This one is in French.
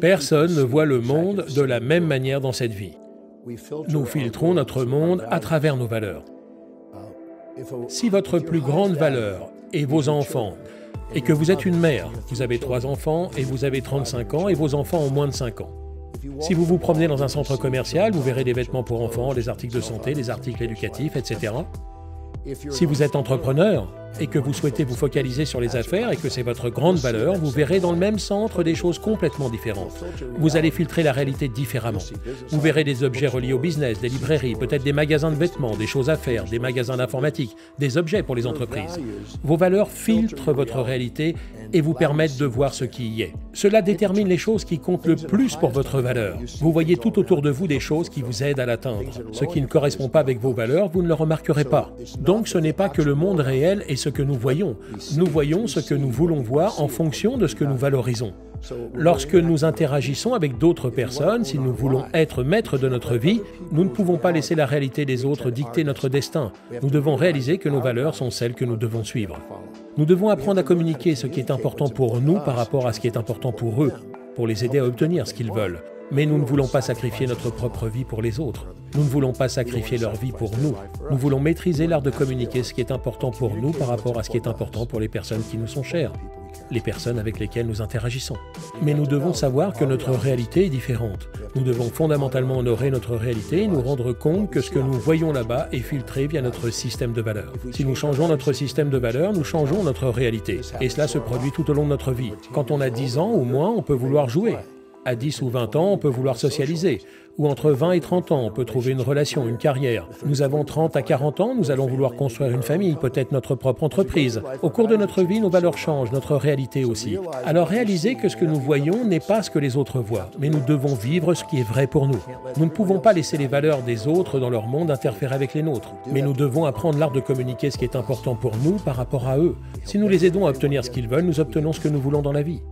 Personne ne voit le monde de la même manière dans cette vie. Nous filtrons notre monde à travers nos valeurs. Si votre plus grande valeur est vos enfants, et que vous êtes une mère, vous avez 3 enfants et vous avez 35 ans et vos enfants ont moins de 5 ans. Si vous vous promenez dans un centre commercial, vous verrez des vêtements pour enfants, des articles de santé, des articles éducatifs, etc. Si vous êtes entrepreneur et que vous souhaitez vous focaliser sur les affaires et que c'est votre grande valeur, vous verrez dans le même centre des choses complètement différentes. Vous allez filtrer la réalité différemment. Vous verrez des objets reliés au business, des librairies, peut-être des magasins de vêtements, des choses à faire, des magasins d'informatique, des objets pour les entreprises. Vos valeurs filtrent votre réalité et vous permettent de voir ce qui y est. Cela détermine les choses qui comptent le plus pour votre valeur. Vous voyez tout autour de vous des choses qui vous aident à l'atteindre. Ce qui ne correspond pas avec vos valeurs, vous ne le remarquerez pas. Donc ce n'est pas que le monde réel est ce que nous voyons. Nous voyons ce que nous voulons voir en fonction de ce que nous valorisons. Lorsque nous interagissons avec d'autres personnes, si nous voulons être maîtres de notre vie, nous ne pouvons pas laisser la réalité des autres dicter notre destin. Nous devons réaliser que nos valeurs sont celles que nous devons suivre. Nous devons apprendre à communiquer ce qui est important pour nous par rapport à ce qui est important pour eux, pour les aider à obtenir ce qu'ils veulent. Mais nous ne voulons pas sacrifier notre propre vie pour les autres. Nous ne voulons pas sacrifier leur vie pour nous. Nous voulons maîtriser l'art de communiquer ce qui est important pour nous par rapport à ce qui est important pour les personnes qui nous sont chères, les personnes avec lesquelles nous interagissons. Mais nous devons savoir que notre réalité est différente. Nous devons fondamentalement honorer notre réalité et nous rendre compte que ce que nous voyons là-bas est filtré via notre système de valeurs. Si nous changeons notre système de valeurs, nous changeons notre réalité. Et cela se produit tout au long de notre vie. Quand on a 10 ans ou moins, on peut vouloir jouer. À 10 ou 20 ans, on peut vouloir socialiser. Ou entre 20 et 30 ans, on peut trouver une relation, une carrière. Nous avons 30 à 40 ans, nous allons vouloir construire une famille, peut-être notre propre entreprise. Au cours de notre vie, nos valeurs changent, notre réalité aussi. Alors réalisez que ce que nous voyons n'est pas ce que les autres voient, mais nous devons vivre ce qui est vrai pour nous. Nous ne pouvons pas laisser les valeurs des autres dans leur monde interférer avec les nôtres, mais nous devons apprendre l'art de communiquer ce qui est important pour nous par rapport à eux. Si nous les aidons à obtenir ce qu'ils veulent, nous obtenons ce que nous voulons dans la vie.